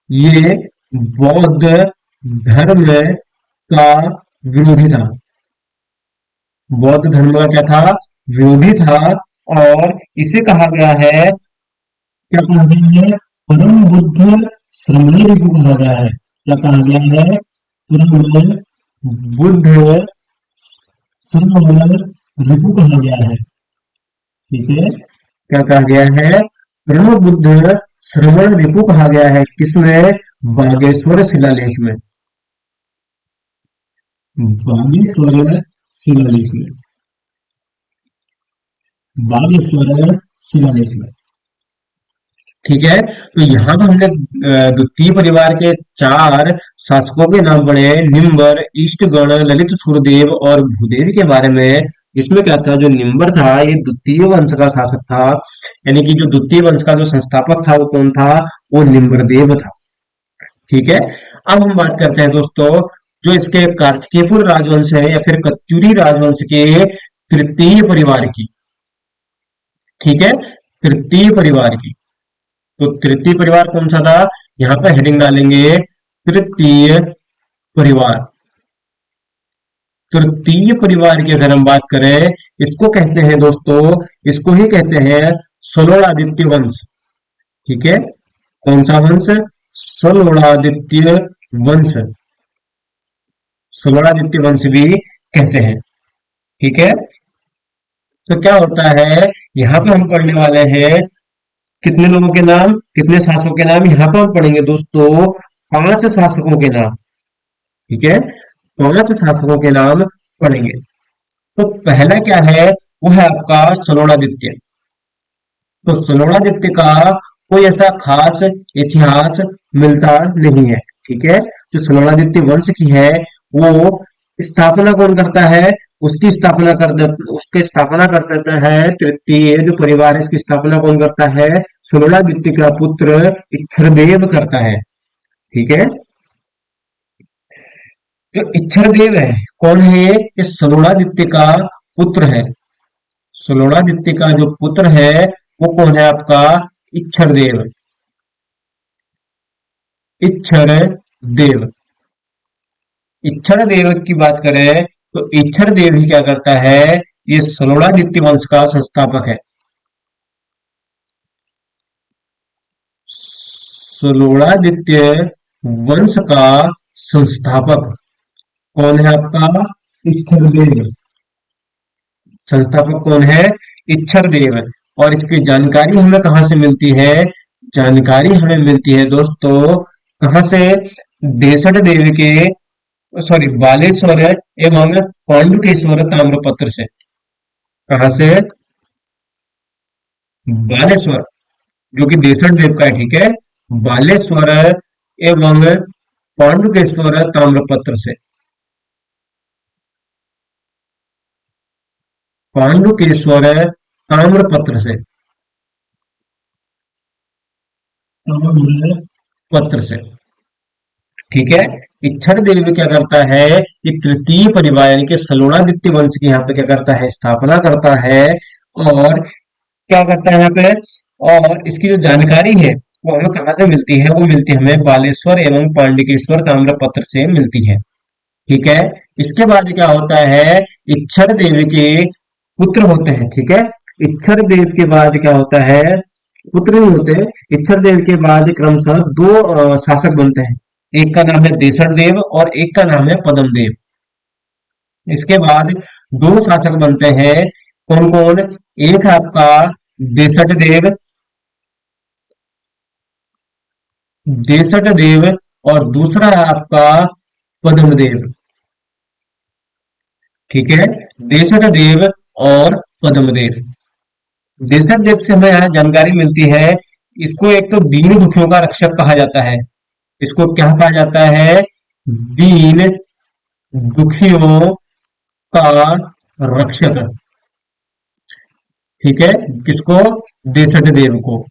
[SPEAKER 1] ये बौद्ध धर्म का विरोधी था, बौद्ध धर्म का क्या था, विरोधी था। और इसे कहा गया है, क्या कहा गया है, परम बुद्ध श्रमण रिपु कहा गया है। क्या कहा गया है, परम बुद्ध श्रमण रिपु कहा गया है। ठीक है, क्या कहा गया है, परम बुद्ध श्रमण रिपु कहा गया है, किसमें, बागेश्वर शिलालेख में, बागेश्वर शिलालेख में, बागेश्वर शिलालेख में। ठीक है, तो यहाँ पर हमने द्वितीय परिवार के 4 शासकों के नाम पढ़े, निम्बर, इष्टगण, ललित सुरदेव और भूदेव के बारे में। इसमें क्या था, जो निम्बर था ये द्वितीय वंश का शासक था, यानी कि जो द्वितीय वंश का जो संस्थापक था वो कौन था, वो निम्बरदेव था। ठीक है, अब हम बात करते हैं दोस्तों, जो इसके कार्तिकेयपुर राजवंश है या फिर कत्यूरी राजवंश के तृतीय परिवार की। ठीक है, तृतीय परिवार की, तो तृतीय परिवार कौन सा था, यहाँ पे हेडिंग डालेंगे तृतीय परिवार। तृतीय परिवार की अगर हम बात करें, इसको कहते हैं दोस्तों, इसको ही कहते हैं सलोड़ादित्य वंश। ठीक है, कौन सा वंश, सलोड़ादित्य वंश, सलोड़ादित्य वंश भी कहते हैं। ठीक है, तो क्या होता है, यहाँ पे हम पढ़ने वाले हैं कितने लोगों के नाम, कितने शासकों के नाम, यहाँ पर हम पढ़ेंगे दोस्तों 5 शासकों के नाम। ठीक है, 5 शासकों के नाम पढ़ेंगे। तो पहला क्या है, वो है आपका सलोड़ादित्य। तो सलोड़ादित्य का कोई ऐसा खास इतिहास मिलता नहीं है। ठीक है, जो सलोड़ादित्य वंश की है वो स्थापना कौन करता है, उसकी स्थापना कर देता है तृतीय जो परिवार है, इसकी स्थापना कौन करता है, सलोड़ादित्य का पुत्र इच्छरदेव करता है। ठीक है, जो इच्छरदेव है कौन है, ये सलोड़ादित्य का पुत्र है। सलोड़ादित्य का जो पुत्र है वो कौन है आपका, इच्छरदेव, इच्छरदेव। इच्छरदेव की बात करें तो इच्छरदेव ही क्या करता है, ये सलोड़ादित्य वंश का संस्थापक है। सलोड़ादित्य वंश का संस्थापक कौन है आपका, इच्छरदेव। संस्थापक कौन है, इच्छरदेव। और इसकी जानकारी हमें कहाँ से मिलती है, जानकारी हमें मिलती है दोस्तों, कहाँ से, देसठ देव के, सॉरी, बालेश्वर एवं पांडुकेश्वर ताम्रपत्र से। कहाँ से, बालेश्वर, जो कि देसठ देव का है। ठीक है, बालेश्वर एवं पांडुकेश्वर ताम्रपत्र से, पांडुकेश्वर ताम्रपत्र से, ताम्रपत्र से। ठीक है, इच्छर देव क्या करता है, ये तृतीय परिवार यानी कि सलोणादित्य वंश की यहाँ पे क्या करता है, स्थापना करता है। और क्या करता है यहाँ पे, और इसकी जो जानकारी है वो हमें कहाँ से मिलती है, वो मिलती है हमें बालेश्वर एवं पांडुकेश्वर ताम्रपत्र से मिलती है। ठीक है। इसके बाद क्या होता है, इच्छर देव के पुत्र होते हैं। ठीक है, इच्छर देव के बाद क्या होता है, पुत्र नहीं होते। इच्छर देव के बाद क्रमशः दो शासक बनते हैं। एक का नाम है देसर देव और एक का नाम है पद्म देव। इसके बाद दो शासक बनते हैं। कौन कौन? एक है आपका देसट देव, देसट देव, और दूसरा है आपका पद्म देव। ठीक है, देसट देव और पद्म देव। देसट देव से हमें यहाँ जानकारी मिलती है, इसको एक तो दीन दुखियों का रक्षक कहा जाता है। इसको क्या कहा जाता है? दीन दुखियों का रक्षक। ठीक है, किसको? देसट देव को।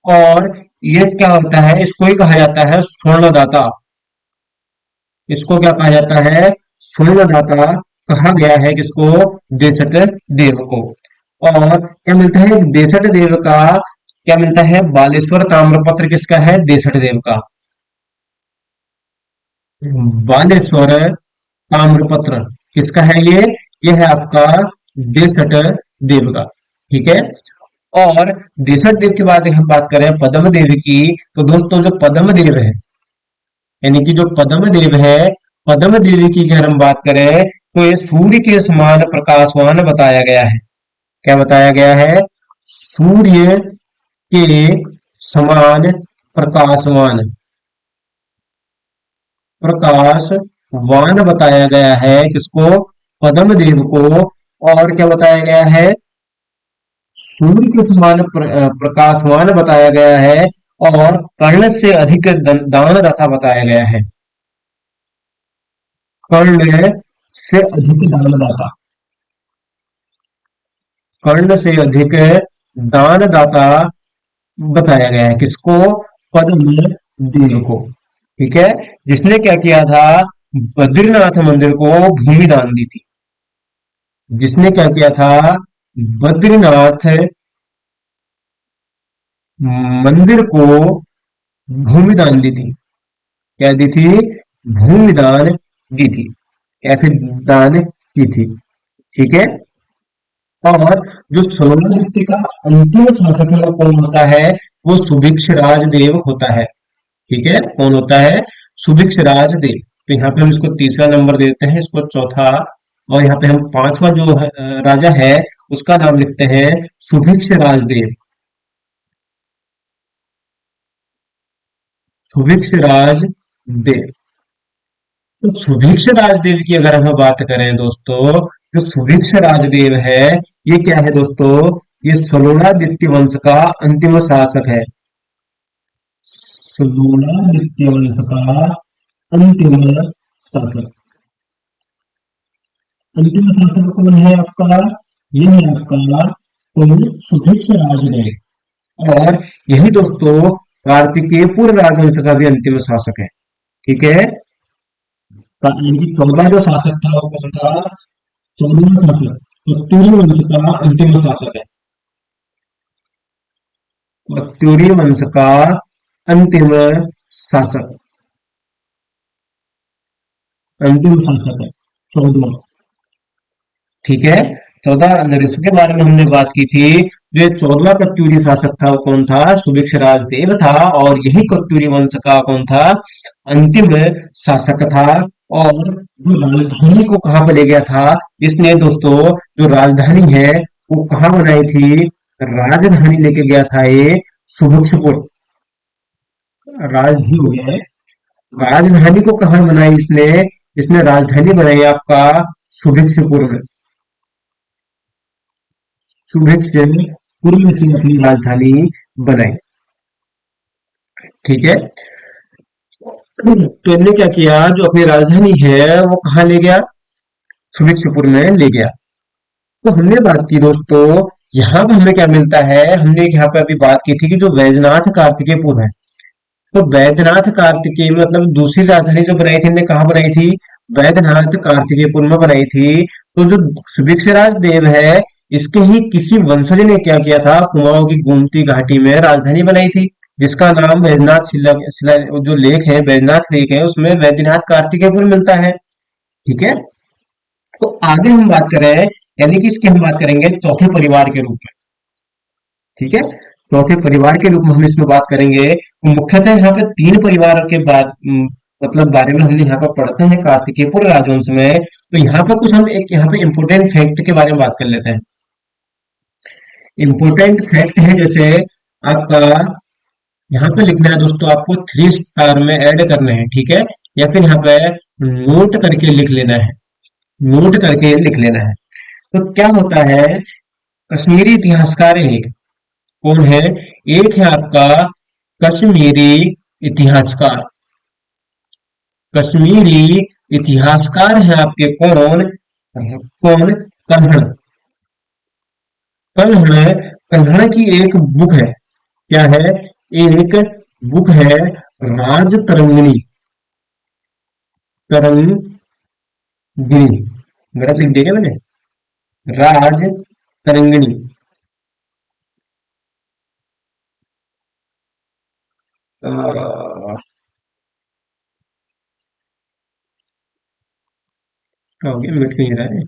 [SPEAKER 1] और ये क्या होता है, इसको ही कहा जाता है स्वर्णदाता। इसको क्या कहा जाता है? स्वर्णदाता कहा गया है किसको? देसट देव को। और क्या मिलता है देसट देव का? क्या मिलता है? बालेश्वर ताम्रपत्र किसका है? देसट देव का। बालेश्वर ताम्रपत्र किसका है ये है आपका देसट देव का। ठीक है। और देसट देव के बाद हम बात करें पद्म देव की, तो दोस्तों जो पद्म देव है, यानी कि जो पद्म देव है, पद्म देवी की अगर हम बात करें तो ये सूर्य के समान प्रकाशवान बताया गया है। क्या बताया गया है? सूर्य के समान प्रकाशवान, प्रकाशवान बताया गया है किसको? पद्म देव को। और क्या बताया गया है? सूर्य के समान प्रकाशवान बताया गया है। और कर्ण से अधिक दानदाता बताया गया है। कर्ण से अधिक दानदाता, कर्ण से अधिक दानदाता बताया गया है किसको? पद्म देव को। ठीक है, जिसने क्या किया था? बद्रीनाथ मंदिर को भूमि दान दी थी। जिसने क्या किया था? बद्रीनाथ मंदिर को भूमि दान दी थी। क्या दी थी? भूमि दान दी थी, या फिर दान की थी। ठीक है। और जो सोलंकी का अंतिम शासक है वो कौन होता है? वो सुभिक्ष राजदेव होता है। ठीक है, कौन होता है? सुभिक्ष राजदेव। तो यहाँ पे हम इसको तीसरा नंबर देते हैं, इसको चौथा। और यहाँ पे हम पांचवा जो राजा है उसका नाम लिखते हैं सुभिक्ष राजदेव। सुभिक्ष राजदेव। तो सुभिक्ष राजदेव की अगर हम बात करें दोस्तों, जो सुभिक्ष राजदेव है ये क्या है दोस्तों? ये सलोणादित्य वंश का अंतिम शासक है। सलोणादित्य वंश का अंतिम शासक। अंतिम शासक कौन है आपका? ये है आपका कौन? सुभिक्ष राजदेव। और यही दोस्तों कार्तिकेय पूर्व राजवंश का भी अंतिम शासक है। ठीक है, यानी कि 14 जो शासक था वो कौन था? 14वां शासक कत्यूरी वंश का अंतिम शासक है। कत्यूरी वंश का अंतिम शासक, अंतिम शासक है 14वां। ठीक है, 14 नरेश के बारे में हमने बात की थी। जो 14वां कत्यूरी शासक था वो कौन था? सुभिक्ष राजदेव था। और यही कत्यूरी वंश का कौन था? अंतिम शासक था। और जो राजधानी को कहाँ पे ले गया था इसने दोस्तों? जो राजधानी है वो कहाँ बनाई थी? राजधानी लेके गया था ये सुभिक्षपुर। राजधानी हो गया है। राजधानी को कहाँ बनाई इसने? इसने राजधानी बनाई आपका सुभिक्षपुर में। सुभिक्षपुर में इसने अपनी राजधानी बनाई। ठीक है, तो इनने क्या किया? जो अपनी राजधानी है वो कहाँ ले गया? सुभिक्षपुर में ले गया। तो हमने बात की दोस्तों, यहाँ पे हमें क्या मिलता है? हमने यहाँ पे अभी बात की थी कि जो वैजनाथ कार्तिकेयपुर है, तो वैद्यनाथ कार्तिकेय मतलब दूसरी राजधानी जो बनाई थी, इनने कहाँ बनाई थी? वैद्यनाथ कार्तिकेयपुर में बनाई थी। तो जो सुभिक्षराज देव है, इसके ही किसी वंशज ने क्या किया था? कुमाऊं की गोमती घाटी में राजधानी बनाई थी, जिसका नाम वैद्यनाथ शिला, जो लेख है वैद्यनाथ लेख है उसमें वैद्यनाथ कार्तिकेयपुर मिलता है। ठीक है। तो आगे हम बात करें, यानी कि इसकी हम बात करेंगे चौथे परिवार के रूप में। ठीक है, चौथे परिवार के रूप में हम इसमें बात करेंगे। मुख्यतः यहाँ पे तीन परिवार के मतलब बारे में हमने यहाँ पर पढ़ते हैं कार्तिकेयपुर राजवंश में। तो यहाँ पे कुछ हम एक यहाँ पे इम्पोर्टेंट फैक्ट के बारे में बात कर लेते हैं। इम्पोर्टेंट फैक्ट है जैसे आपका यहाँ पे लिखना है दोस्तों, आपको 3 स्टार में ऐड करने हैं, ठीक है, या फिर यहाँ पे नोट करके लिख लेना है, नोट करके लिख लेना है। तो क्या होता है, कश्मीरी इतिहासकार एक कौन है? एक है आपका कश्मीरी इतिहासकार, कश्मीरी इतिहासकार है आपके कौन? कौन? कल्हण। कल्हण, कल्हण की एक बुक है, क्या है? एक बुक है राज तरंगिणी, तरंगिणी, गलत लिख दिया क्या मैंने? राज तरंगिणी। क्या हो गया, मिट कहीं रहा है।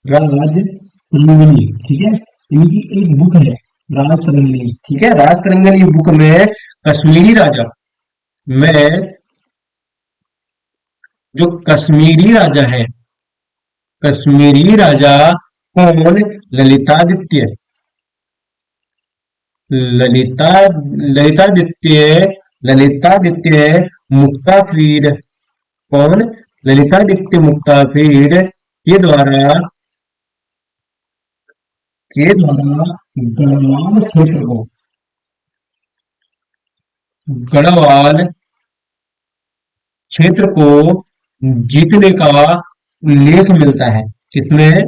[SPEAKER 1] राज तरंगिणी, ठीक है, इनकी एक बुक है राज तरंगिणी, ठीक है। राज तरंगिणी बुक में कश्मीरी राजा में, जो कश्मीरी राजा है, कश्मीरी राजा कौन? ललितादित्य, ललिता, ललितादित्य, ललितादित्य मुक्ताफीर, कौन? ललितादित्य मुक्ताफीर के द्वारा गढ़वाल क्षेत्र को, गढ़वाल क्षेत्र को जीतने का उल्लेख मिलता है। किसमें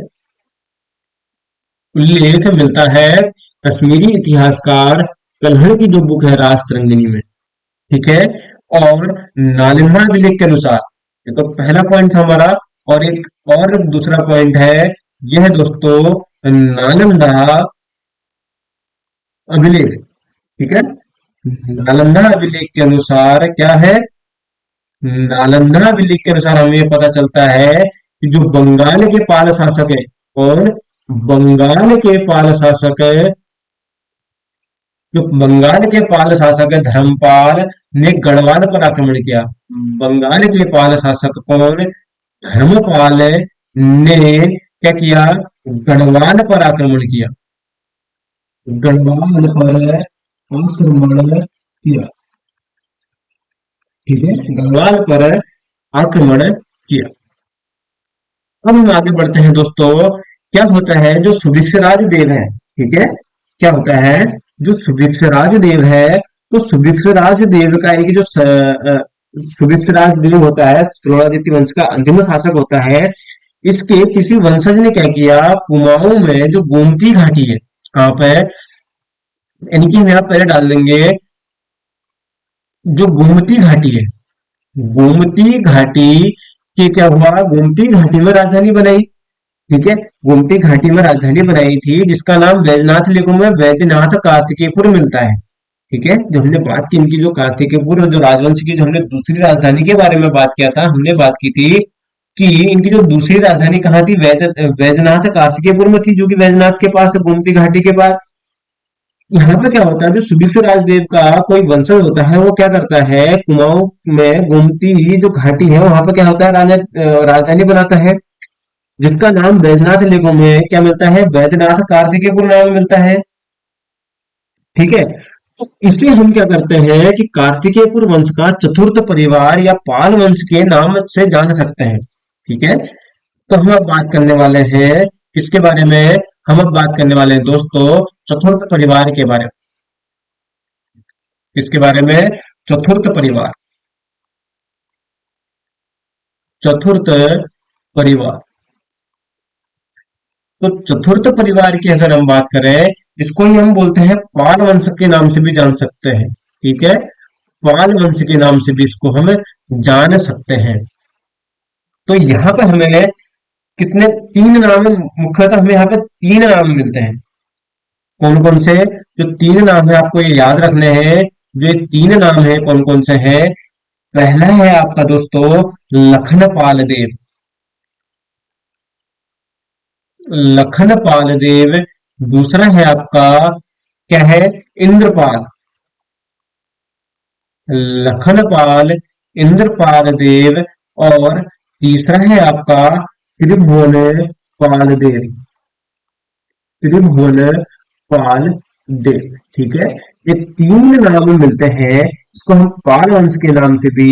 [SPEAKER 1] उल्लेख मिलता है? कश्मीरी इतिहासकार कल्हड़ की जो बुक है राजतरंगिणी में, ठीक है। और नालंदा अभिलेख के अनुसार, ये तो पहला पॉइंट था हमारा, और एक और दूसरा पॉइंट है, यह दोस्तों नालंदा अभिलेख, ठीक है। नालंदा अभिलेख के अनुसार क्या है? नालंदा अभिलेख के अनुसार हमें पता चलता है कि जो बंगाल के पाल शासक है, कौन? बंगाल के पाल शासक है, जो बंगाल के पाल शासक है धर्मपाल ने गढ़वाल पर आक्रमण किया। बंगाल के पाल शासक कौन? धर्मपाल ने क्या किया? गढ़वाल पर आक्रमण किया, गढ़वाल पर आक्रमण किया, ठीक है, गढ़वाल पर आक्रमण किया। अब हम आगे बढ़ते हैं दोस्तों। क्या होता है, जो सुभिक्षराज देव है, ठीक है, क्या होता है, जो सुभिक्षराज देव है, तो सुभिक्षराज देव का एक जो सुभिक्षराज देव होता है, चोलादित्य वंश का अंतिम शासक होता है। इसके किसी वंशज ने क्या किया, कुमाऊं में जो गोमती घाटी है, कहाँ पे? यानी कि हम यहाँ पहले डाल देंगे जो गोमती घाटी है, गोमती घाटी के क्या हुआ, गोमती घाटी में राजधानी बनाई, ठीक है। गोमती घाटी में राजधानी बनाई थी, जिसका नाम बैजनाथ लेखों में वैद्यनाथ कार्तिकेयपुर मिलता है, ठीक है। जो हमने बात की इनकी, जो कार्तिकेयपुर जो राजवंश की, जो हमने दूसरी राजधानी के बारे में बात किया था, हमने बात की थी कि इनकी जो दूसरी राजधानी कहाँ थी, वैजनाथ कार्तिकेयपुर में थी, जो कि वैजनाथ के पास है, गोमती घाटी के पास। यहाँ पे क्या होता है, जो सुभिक्षु राजदेव का कोई वंशज होता है, वो क्या करता है, कुमाऊं में गोमती जो घाटी है वहां पे क्या होता है, राजधानी बनाता है, जिसका नाम बैजनाथ लेखों में क्या मिलता है, वैद्यनाथ कार्तिकेयपुर नाम मिलता है, ठीक है। तो इसलिए हम क्या करते हैं कि कार्तिकेयपुर वंश का चतुर्थ परिवार या पाल वंश के नाम से जान सकते हैं, ठीक है। तो हम अब बात करने वाले हैं किसके बारे में, हम अब बात करने वाले हैं दोस्तों चतुर्थ परिवार के बारे में। किसके बारे में? चतुर्थ परिवार, चतुर्थ परिवार। तो चतुर्थ परिवार की अगर हम बात करें, इसको ही हम बोलते हैं पाल वंश के नाम से भी जान सकते हैं, ठीक है। पाल वंश के नाम से भी इसको हम जान सकते हैं। तो यहाँ पे हमें कितने, तीन नाम, मुख्यतः हमें यहाँ पे तीन नाम मिलते हैं। कौन कौन से? जो तीन नाम है आपको ये याद रखने हैं। जो ये तीन नाम है कौन कौन से हैं? पहला है आपका दोस्तों लखनपाल देव, लखन पाल देव। दूसरा है आपका क्या है, इंद्रपाल। लखनपाल, इंद्रपाल देव। और तीसरा है आपका त्रिभुवन पाल देव। त्रिभुवन पाल देव, ठीक है। ये तीन नाम मिलते हैं, इसको हम पाल वंश के नाम से भी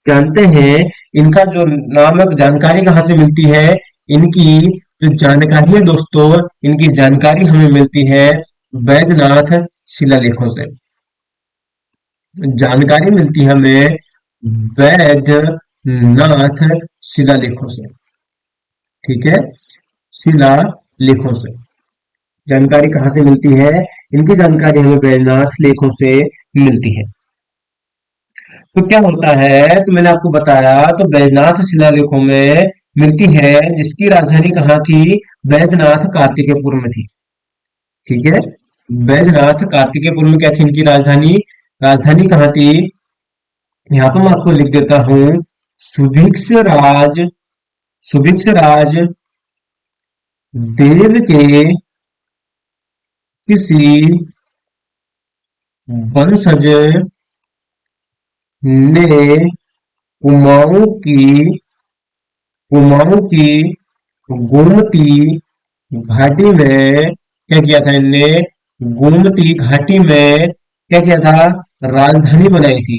[SPEAKER 1] जानते हैं। इनका जो नामक जानकारी कहाँ से मिलती है, इनकी जो जानकारी है दोस्तों, इनकी जानकारी हमें मिलती है बैजनाथ शिलालेखों से। जानकारी मिलती है हमें वैद्यनाथ शिलालेखों से, ठीक है। शिलालेखों से जानकारी कहाँ से मिलती है, इनकी जानकारी हमें वैद्यनाथ लेखों से मिलती है। तो क्या होता है, तो मैंने आपको बताया, तो वैद्यनाथ शिलालेखों में मिलती है, जिसकी राजधानी कहाँ थी, वैद्यनाथ कार्तिकेयपुर में थी, ठीक है। वैद्यनाथ कार्तिकेयपुर में क्या थी इनकी राजधानी, राजधानी कहाँ थी, यहाँ पर मैं आपको लिख देता हूँ। सुभिक्ष राज, सुभिक्ष राज देव के किसी वंशज ने कुमाऊं की, कुमाऊं की गोमती घाटी में क्या किया था इनने, गोमती घाटी में क्या किया था, राजधानी बनाई थी,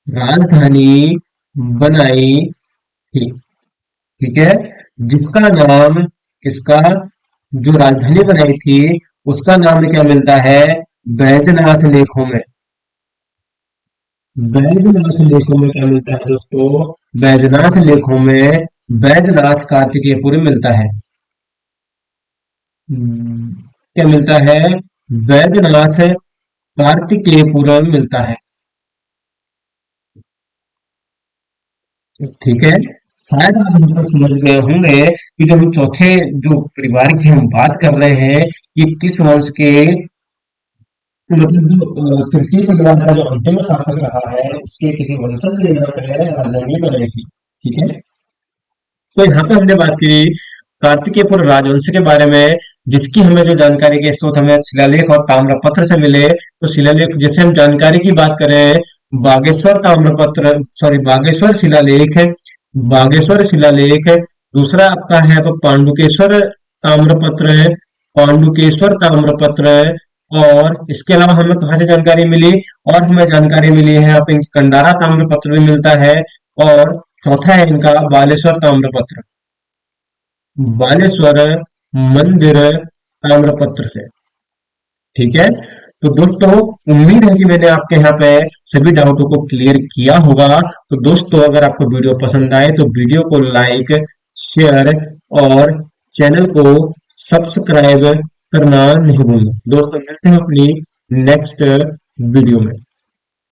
[SPEAKER 1] राजधानी बनाई थी, ठीक है। जिसका नाम, किसका, जो राजधानी बनाई थी उसका नाम क्या मिलता है, बैजनाथ लेखों में। बैजनाथ लेखों में क्या मिलता है दोस्तों, बैजनाथ लेखों में बैजनाथ कार्तिकेयपुर मिलता है। क्या मिलता है, बैजनाथ कार्तिकेयपुरम मिलता है, ठीक है। शायद आप यहाँ पर समझ गए होंगे कि जो हम चौथे जो परिवार की हम बात कर रहे हैं, ये किस वंश के, मतलब जो तृतीय परिवार का जो अंतिम शासक रहा है उसके किसी वंशज ने यहाँ पे राजधानी बनाई थी, ठीक है। तो यहाँ पे हमने बात की कार्तिकेयपुर राजवंश के बारे में, जिसकी हमें जो जानकारी के स्रोत हमें शिलालेख और ताम्रपत्र से मिले। तो शिलालेख, जैसे हम जानकारी की बात करें, बागेश्वर ताम्रपत्र, सॉरी बागेश्वर शिलालेख है, बागेश्वर शिलालेख है। दूसरा आपका है आपका पांडुकेश्वर ताम्रपत्र है, पांडुकेश्वर ताम्रपत्र है। और इसके अलावा हमें कहाँ से जानकारी मिली, और हमें जानकारी मिली है यहाँ पे कंडारा ताम्रपत्र भी मिलता है। और चौथा है इनका बालेश्वर ताम्रपत्र, बालेश्वर मंदिर ताम्रपत्र से, ठीक है। तो दोस्तों, उम्मीद है कि मैंने आपके यहाँ पे सभी डाउटों को क्लियर किया होगा। तो दोस्तों, अगर आपको वीडियो पसंद आए तो वीडियो को लाइक, शेयर और चैनल को सब्सक्राइब करना नहीं भूलना। दोस्तों, मिलते हैं अपनी नेक्स्ट वीडियो में।